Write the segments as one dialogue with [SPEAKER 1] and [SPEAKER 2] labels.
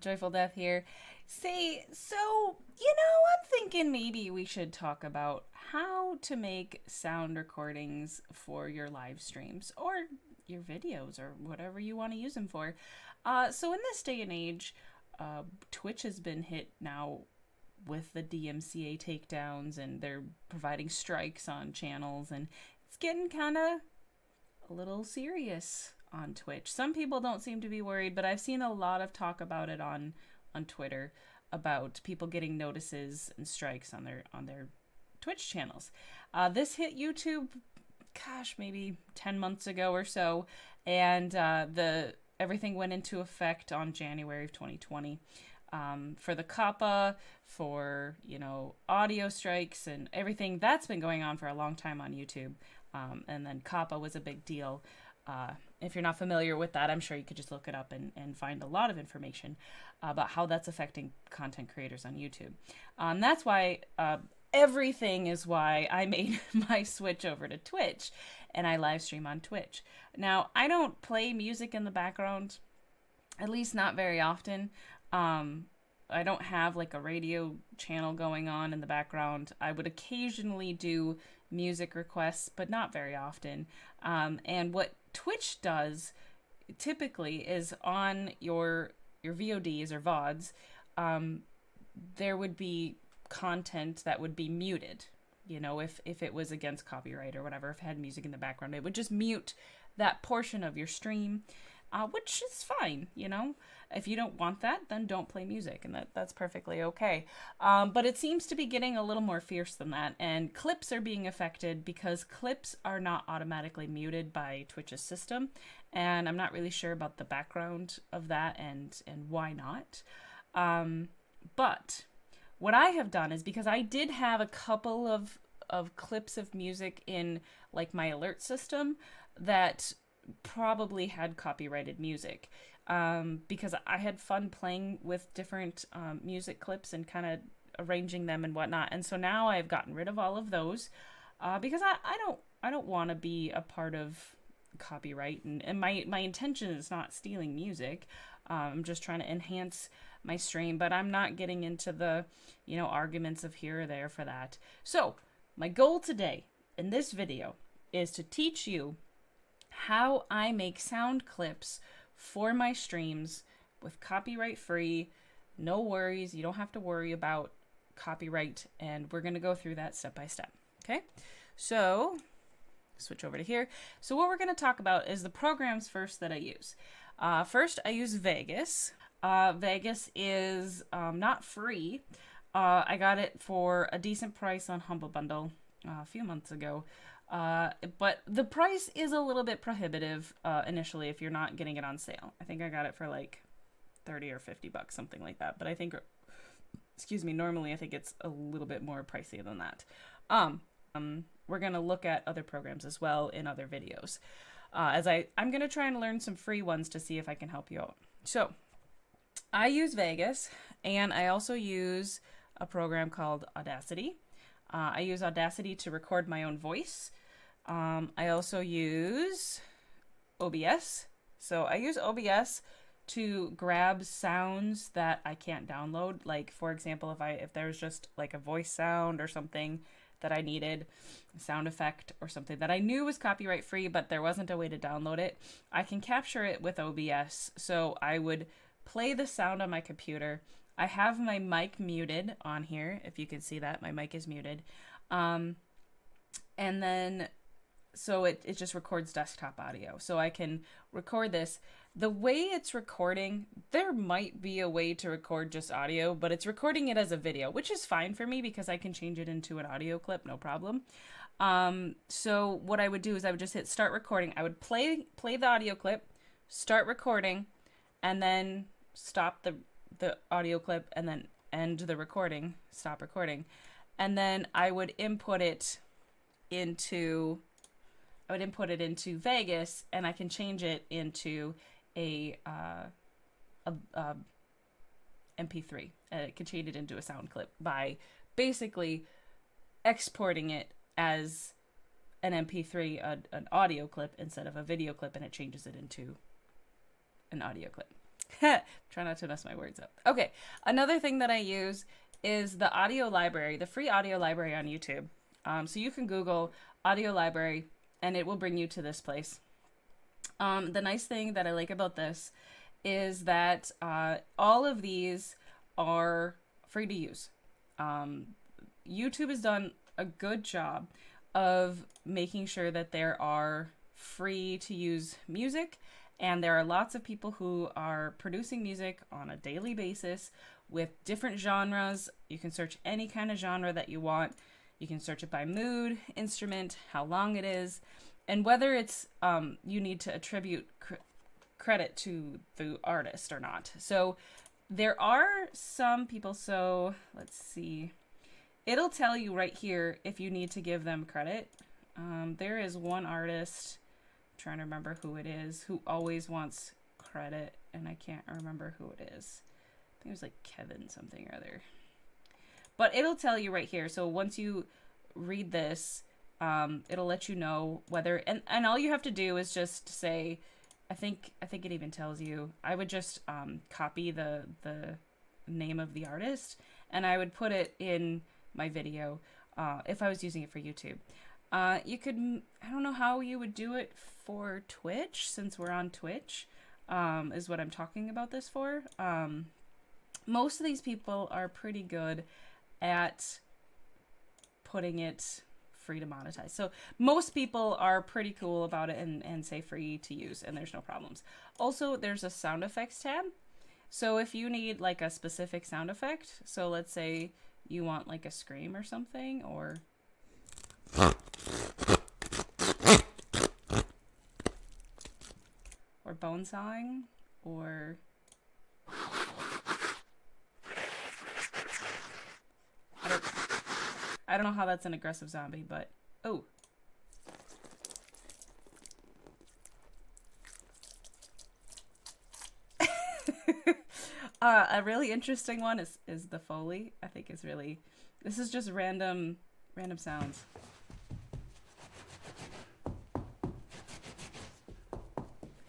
[SPEAKER 1] Joyful Death here. Say, so, I'm thinking maybe we should talk about how to make sound recordings for your live streams or your videos or whatever you want to use them for. So in this day and age, Twitch has been hit now with the DMCA takedowns, and they're providing strikes on channels, and it's getting kind of a little serious on Twitch. Some people don't seem to be worried, but I've seen a lot of talk about it on Twitter about people getting notices and strikes on their Twitch channels. This hit YouTube, gosh, maybe 10 months ago or so, and everything went into effect on January of 2020. For the COPPA, for audio strikes and everything that's been going on for a long time on YouTube. And then COPPA was a big deal. If you're not familiar with that, I'm sure you could just look it up and find a lot of information about how that's affecting content creators on YouTube. That's why everything is why I made my switch over to Twitch, and I live stream on Twitch. Now, I don't play music in the background, at least not very often. I don't have like a radio channel going on in the background. I would occasionally do music requests, but not very often. And what Twitch does typically is on your VODs or VODs, there would be content that would be muted. If it was against copyright or whatever, if it had music in the background, it would just mute that portion of your stream, which is fine. If you don't want that, then don't play music, and that's perfectly okay. But it seems to be getting a little more fierce than that, and clips are being affected because clips are not automatically muted by Twitch's system, and I'm not really sure about the background of that and why not. But what I have done is, because I did have a couple of clips of music in like my alert system that probably had copyrighted music, because I had fun playing with different music clips and kind of arranging them and whatnot. And so now I've gotten rid of all of those because I don't want to be a part of copyright, and my intention is not stealing music. I'm just trying to enhance my stream, but I'm not getting into the arguments of here or there for that. So my goal today in this video is to teach you how I make sound clips for my streams with copyright free, no worries. You don't have to worry about copyright, and we're going to go through that step by step. Okay, so switch over to here. So what we're going to talk about is the programs first that I use. First, I use Vegas. Vegas is not free. I got it for a decent price on Humble Bundle a few months ago. But the price is a little bit prohibitive initially if you're not getting it on sale. I think I got it for like 30 or 50 bucks, something like that. But I think, normally I think it's a little bit more pricey than that. We're going to look at other programs as well in other videos. I'm going to try and learn some free ones to see if I can help you out. So I use Vegas, and I also use a program called Audacity. I use Audacity to record my own voice. I also use OBS. So I use OBS to grab sounds that I can't download. Like, for example, if there's just like a voice sound or something that I needed, a sound effect or something that I knew was copyright free, but there wasn't a way to download it, I can capture it with OBS. So I would play the sound on my computer. I have my mic muted on here. If you can see that, my mic is muted. And then, so it just records desktop audio. So I can record this. The way it's recording, there might be a way to record just audio, but it's recording it as a video, which is fine for me because I can change it into an audio clip, no problem. So what I would do is I would just hit start recording. I would play the audio clip, start recording, and then stop the audio clip, and then end the recording, stop recording. And then I would input it into Vegas, and I can change it into a MP3. I can change it into a sound clip by basically exporting it as an MP3, an audio clip, instead of a video clip, and it changes it into an audio clip. Try not to mess my words up. Okay, another thing that I use is the audio library, the free audio library on YouTube. So you can Google audio library and it will bring you to this place. The nice thing that I like about this is that all of these are free to use. YouTube has done a good job of making sure that there are free to use music, and there are lots of people who are producing music on a daily basis with different genres. You can search any kind of genre that you want. You can search it by mood, instrument, how long it is, and whether it's you need to attribute credit to the artist or not. So there are some people, so let's see. It'll tell you right here if you need to give them credit. There is one artist, I'm trying to remember who it is, who always wants credit, and I can't remember who it is. I think it was like Kevin something or other. But it'll tell you right here. So once you read this, it'll let you know whether, and all you have to do is just say, I think it even tells you, I would just copy the name of the artist and I would put it in my video if I was using it for YouTube. You could, I don't know how you would do it for Twitch, since we're on Twitch, is what I'm talking about this for. Most of these people are pretty good at putting it free to monetize. So most people are pretty cool about it and say free to use, and there's no problems. Also, there's a sound effects tab. So if you need like a specific sound effect, so let's say you want like a scream or something, or bone sawing, or I don't know how that's an aggressive zombie, but oh. A really interesting one is the Foley. I think is really, this is just random sounds.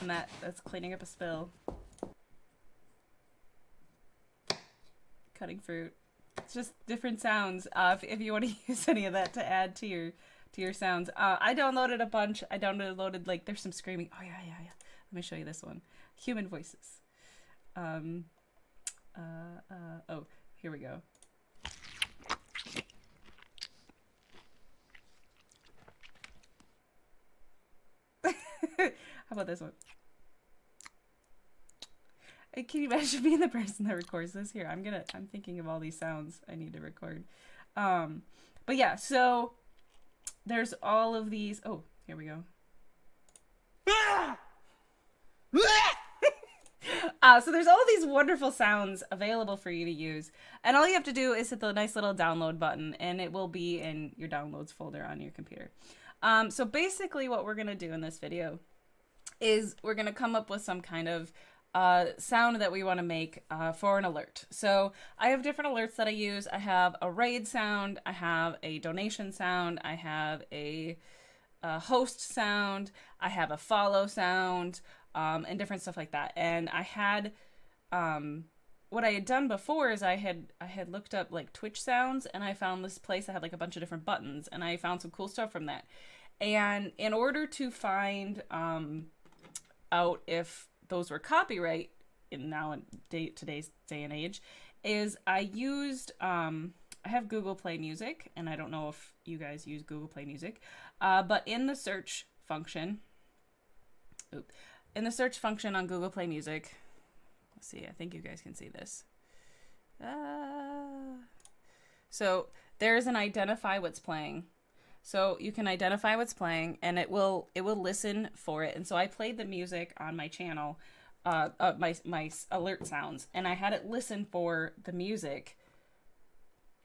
[SPEAKER 1] And that's cleaning up a spill. Cutting fruit. It's just different sounds. If you want to use any of that to add to your sounds. I downloaded a bunch. I downloaded, like, there's some screaming. Oh, yeah. Let me show you this one. Human voices. Oh, here we go. How about this one? Can you imagine being the person that records this? Here, I'm thinking of all these sounds I need to record. But yeah, so there's all of these. Oh, here we go. So there's all these wonderful sounds available for you to use. And all you have to do is hit the nice little download button, and it will be in your downloads folder on your computer. So basically what we're going to do in this video is we're going to come up with some kind of sound that we want to make for an alert. So I have different alerts that I use. I have a raid sound, I have a donation sound, I have a host sound, I have a follow sound, and different stuff like that. And I had what I had done before is I had looked up like Twitch sounds, and I found this place that had like a bunch of different buttons, and I found some cool stuff from that. And in order to find out if those were copyright today's day and age, is I used I have Google Play Music, and I don't know if you guys use Google Play Music, but in the search function, on Google Play Music, let's see, I think you guys can see this. So there's an identify what's playing. So you can identify what's playing, and it will listen for it. And so I played the music on my channel, my alert sounds, and I had it listen for the music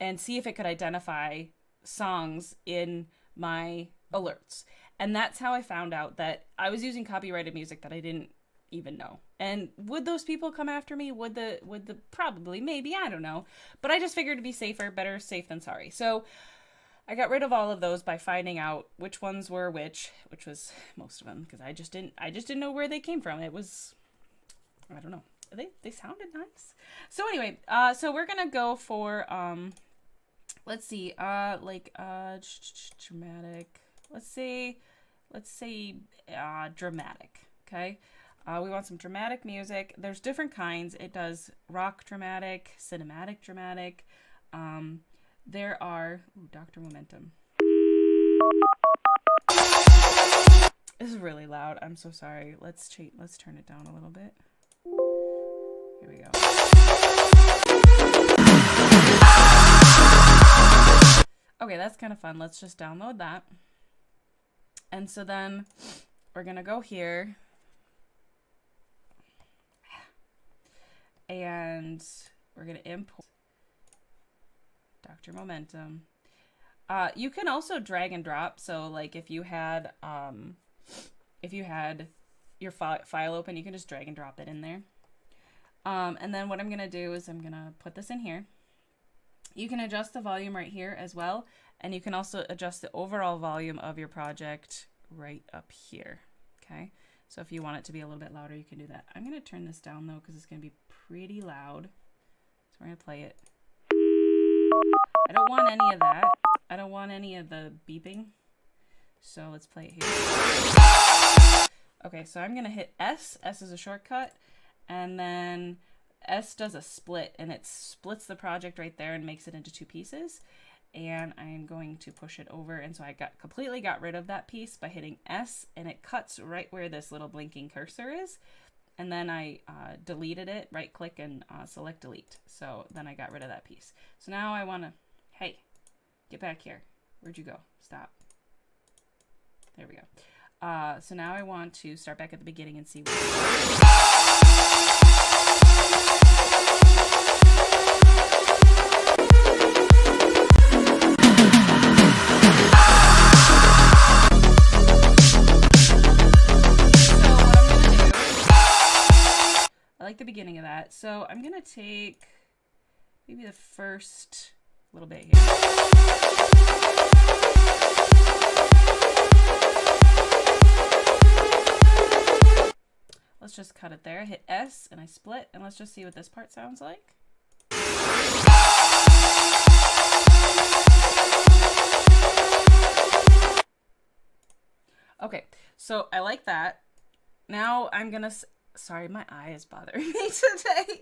[SPEAKER 1] and see if it could identify songs in my alerts. And that's how I found out that I was using copyrighted music that I didn't even know. And would those people come after me? Would the probably, maybe, I don't know. But I just figured to be safer, better safe than sorry. So I got rid of all of those by finding out which ones were which was most of them, because I just didn't know where they came from. It was, I don't know. They sounded nice. So anyway, so we're gonna go for let's see, dramatic. Let's say dramatic. Okay. We want some dramatic music. There's different kinds. It does rock dramatic, cinematic dramatic. There are Dr. Momentum. This is really loud. I'm so sorry. Let's turn it down a little bit. Here we go. Okay, that's kind of fun. Let's just download that. And so then we're going to go here. And we're going to import Dr. Momentum. You can also drag and drop. So like if you had your file open, you can just drag and drop it in there. And then what I'm going to do is I'm going to put this in here. You can adjust the volume right here as well. And you can also adjust the overall volume of your project right up here. Okay. So if you want it to be a little bit louder, you can do that. I'm going to turn this down though, because it's going to be pretty loud. So we're going to play it. I don't want any of that. I don't want any of the beeping. So let's play it here. Okay, so I'm going to hit S. S is a shortcut. And then S does a split, and it splits the project right there and makes it into two pieces. And I'm going to push it over. And so I completely got rid of that piece by hitting S, and it cuts right where this little blinking cursor is. And then I deleted it, right click and select delete. So then I got rid of that piece. So now I want to, hey, get back here. Where'd you go? Stop. There we go. So now I want to start back at the beginning and see the beginning of that. So I'm going to take maybe the first little bit here. Let's just cut it there. Hit S and I split, and let's just see what this part sounds like. Okay, so I like that. Now I'm going to... Sorry, my eye is bothering me today.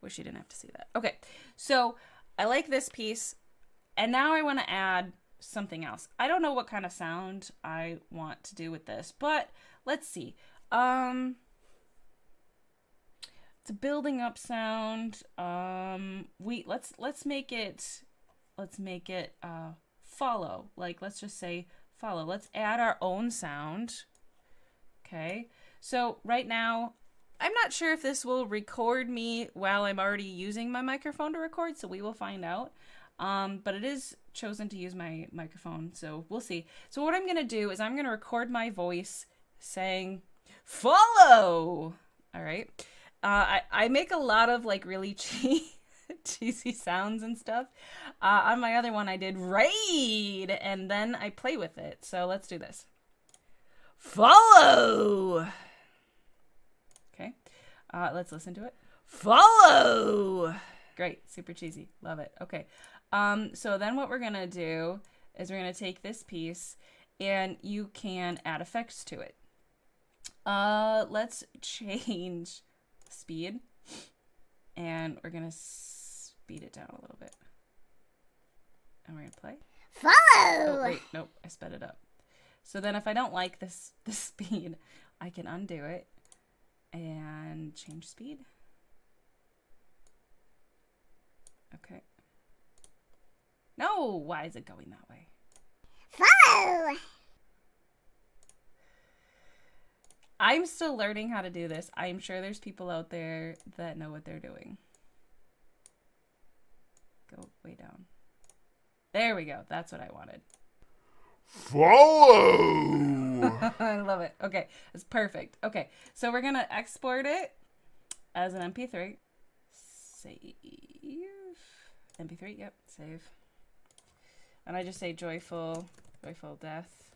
[SPEAKER 1] Wish you didn't have to see that. Okay, so I like this piece, and now I want to add something else. I don't know what kind of sound I want to do with this, but let's see. It's a building up sound. Let's make it follow. Like, let's just say follow. Let's add our own sound. Okay. So right now, I'm not sure if this will record me while I'm already using my microphone to record, so we will find out. But it is chosen to use my microphone, so we'll see. So what I'm going to do is I'm going to record my voice saying, follow! All right. I make a lot of like really cheesy sounds and stuff. On my other one, I did raid, and then I play with it. So let's do this. Follow! Okay, let's listen to it. Follow! Great, super cheesy, love it. Okay, so then what we're gonna do is we're gonna take this piece, and you can add effects to it. Let's change speed, and we're gonna speed it down a little bit. And we're gonna play.
[SPEAKER 2] Follow!
[SPEAKER 1] Oh, wait, nope, I sped it up. So then if I don't like this speed, I can undo it and change speed. Okay. No, why is it going that way?
[SPEAKER 2] Follow!
[SPEAKER 1] I'm still learning how to do this. I'm sure there's people out there that know what they're doing. Go way down. There we go. That's what I wanted.
[SPEAKER 3] Follow!
[SPEAKER 1] I love it. Okay, it's perfect. Okay, so we're gonna export it as an MP3. Save. MP3, yep, save. And I just say joyful death.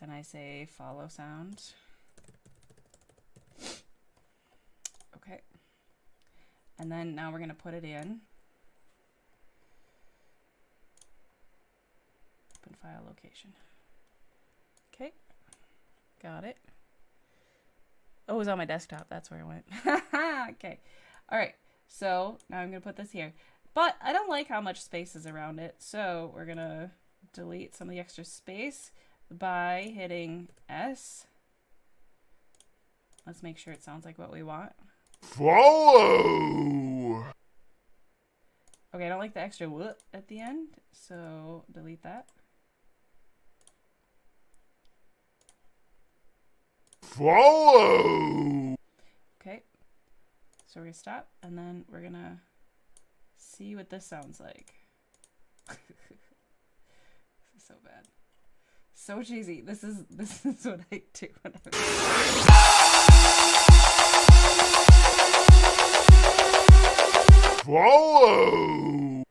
[SPEAKER 1] Then I say follow sound. Okay. And then now we're going to put it in. Open file location. Okay. Got it. Oh, it was on my desktop. That's where it went. Okay. All right. So now I'm going to put this here. But I don't like how much space is around it. So we're going to delete some of the extra space by hitting S. Let's make sure it sounds like what we want.
[SPEAKER 3] Follow!
[SPEAKER 1] Okay, I don't like the extra whoop at the end, so delete that.
[SPEAKER 3] Follow!
[SPEAKER 1] Okay, so we're gonna stop, and then we're gonna see what this sounds like. This is so bad. So cheesy. This is what I do when I'm...
[SPEAKER 3] Follow!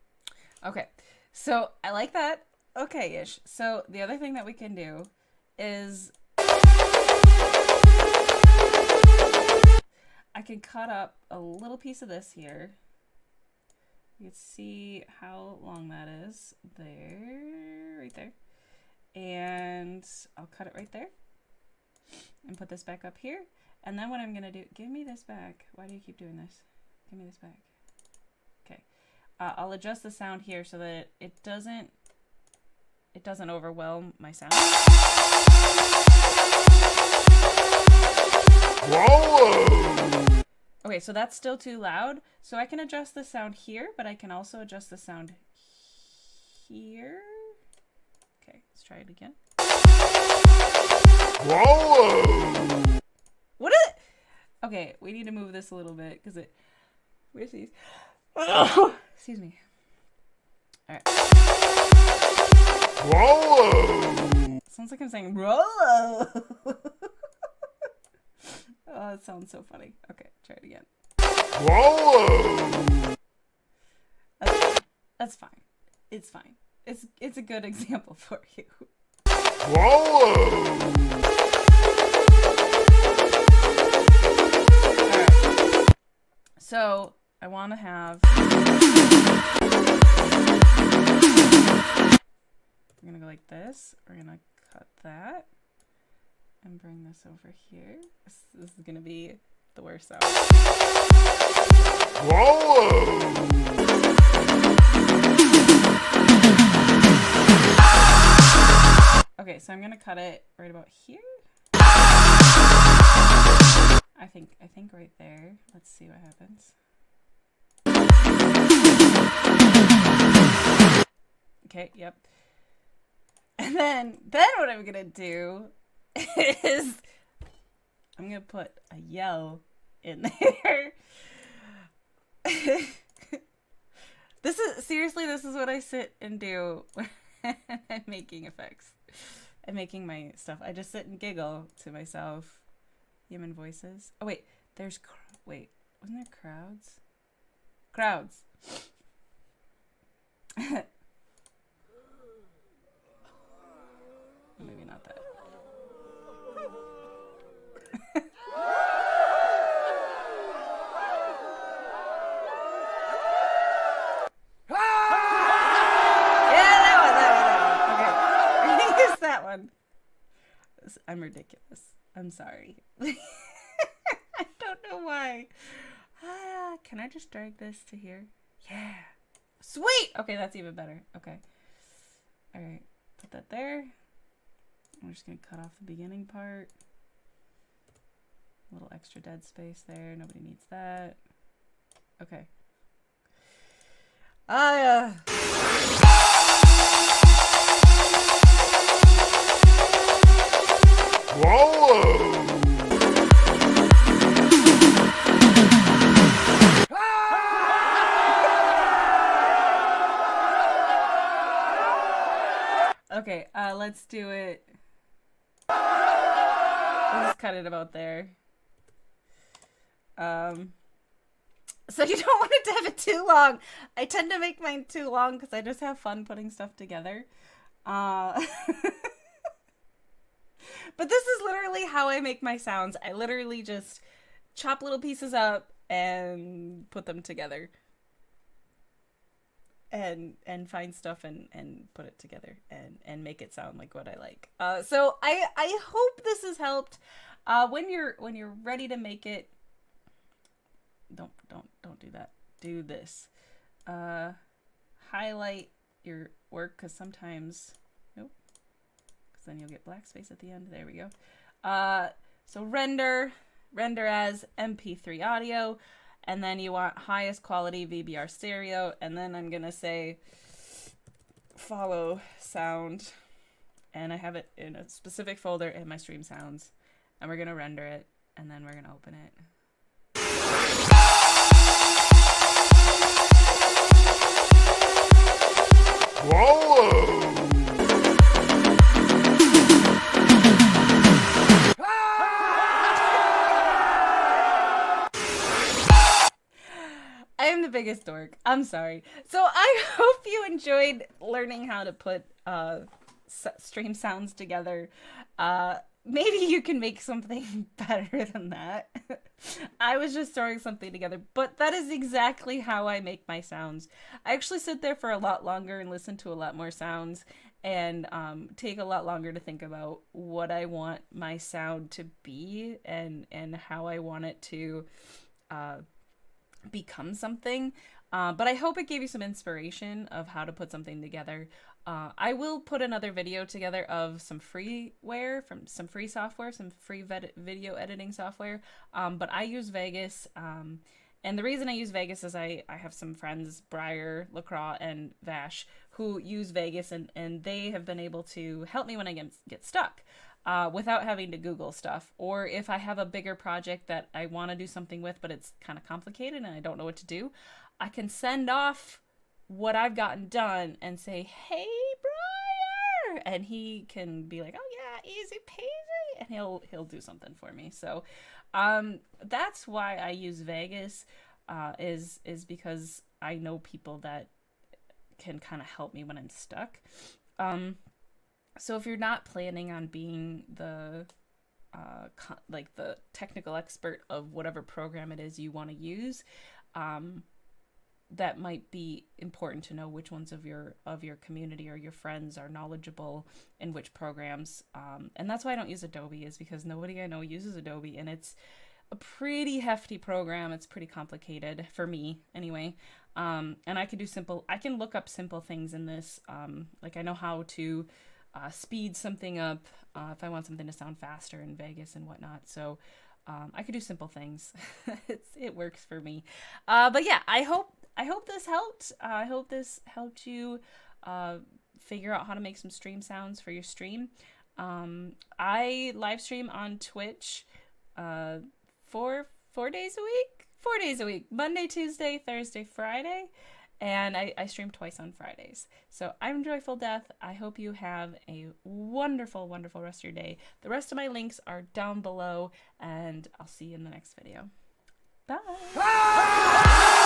[SPEAKER 1] Okay, so I like that. Okay-ish. So the other thing that we can do is I can cut up a little piece of this here. You can see how long that is. There, right there. And I'll cut it right there and put this back up here. And then what I'm gonna do, give me this back. Why do you keep doing this? Give me this back. Okay. I'll adjust the sound here so that it doesn't overwhelm my sound.
[SPEAKER 3] Follow!
[SPEAKER 1] Okay, so that's still too loud. So I can adjust the sound here, but I can also adjust the sound here. Okay, let's try it again.
[SPEAKER 3] Follow!
[SPEAKER 1] What is it? Okay, we need to move this a little bit because it... Where's these? Oh, excuse me. All right.
[SPEAKER 3] Follow!
[SPEAKER 1] Sounds like I'm saying Rollo. Oh, it sounds so funny. Okay, try it again.
[SPEAKER 3] Follow!
[SPEAKER 1] That's fine. It's fine. It's a good example for you.
[SPEAKER 3] Follow!
[SPEAKER 1] Alright. So I want to have... We're going to go like this. We're going to cut that. And bring this over here. This is going to be the worst sound.
[SPEAKER 3] Follow!
[SPEAKER 1] Okay, so I'm going to cut it right about here. I think right there. Let's see what happens. Okay, yep. And then what I'm going to do is I'm going to put a yell in there. This is what I sit and do when I'm making effects. I'm making my stuff. I just sit and giggle to myself. Human voices. Oh, wait. Wait. Wasn't there crowds? Crowds. Maybe not that. That one. I'm ridiculous. I'm sorry. I don't know why. Can I just drag this to here? Yeah. Sweet! Okay, that's even better. Okay. Alright. Put that there. I'm just going to cut off the beginning part. A little extra dead space there. Nobody needs that. Okay.
[SPEAKER 3] Follow!
[SPEAKER 1] Okay, let's do it. We'll just cut it about there. So you don't want it to have it too long. I tend to make mine too long because I just have fun putting stuff together. But this is literally how I make my sounds. I literally just chop little pieces up and put them together. And find stuff and put it together and make it sound like what I like. So I hope this has helped. When you're ready to make it, don't do that. Do this. Highlight your work, because sometimes, nope, because then you'll get black space at the end. There we go. So render as MP3 audio, and then you want highest quality VBR stereo, and then I'm gonna say follow sound, and I have it in a specific folder in my stream sounds, and we're gonna render it, and then we're gonna open it.
[SPEAKER 3] Swallow!
[SPEAKER 1] I am the biggest dork. I'm sorry. So I hope you enjoyed learning how to put stream sounds together. Maybe you can make something better than that. I was just throwing something together, but that is exactly how I make my sounds. I actually sit there for a lot longer and listen to a lot more sounds, and take a lot longer to think about what I want my sound to be and how I want it to become something. But I hope it gave you some inspiration of how to put something together. I will put another video together of some freeware, from some free software, some free video editing software. But I use Vegas. And the reason I use Vegas is I have some friends, Briar, LaCroix, and Vash, who use Vegas, and they have been able to help me when I get stuck. Without having to Google stuff, or if I have a bigger project that I want to do something with, but it's kind of complicated and I don't know what to do, I can send off what I've gotten done and say, "Hey, Briar," and he can be like, "Oh yeah, easy peasy," and he'll do something for me. So, that's why I use Vegas, is because I know people that can kind of help me when I'm stuck. So if you're not planning on being the the technical expert of whatever program it is you want to use, that might be important to know which ones of your community or your friends are knowledgeable in which programs. And that's why I don't use Adobe, is because nobody I know uses Adobe, and it's a pretty hefty program. It's pretty complicated for me anyway. And I can look up simple things in this. Like I know how to speed something up if I want something to sound faster in Vegas and whatnot. So I could do simple things. It works for me. But yeah, I hope this helped. I hope this helped you figure out how to make some stream sounds for your stream. I live stream on Twitch 4 days a week. 4 days a week. Monday, Tuesday, Thursday, Friday. And I stream twice on Fridays. So I'm Joyful Death. I hope you have a wonderful, wonderful rest of your day. The rest of my links are down below, and I'll see you in the next video. Bye!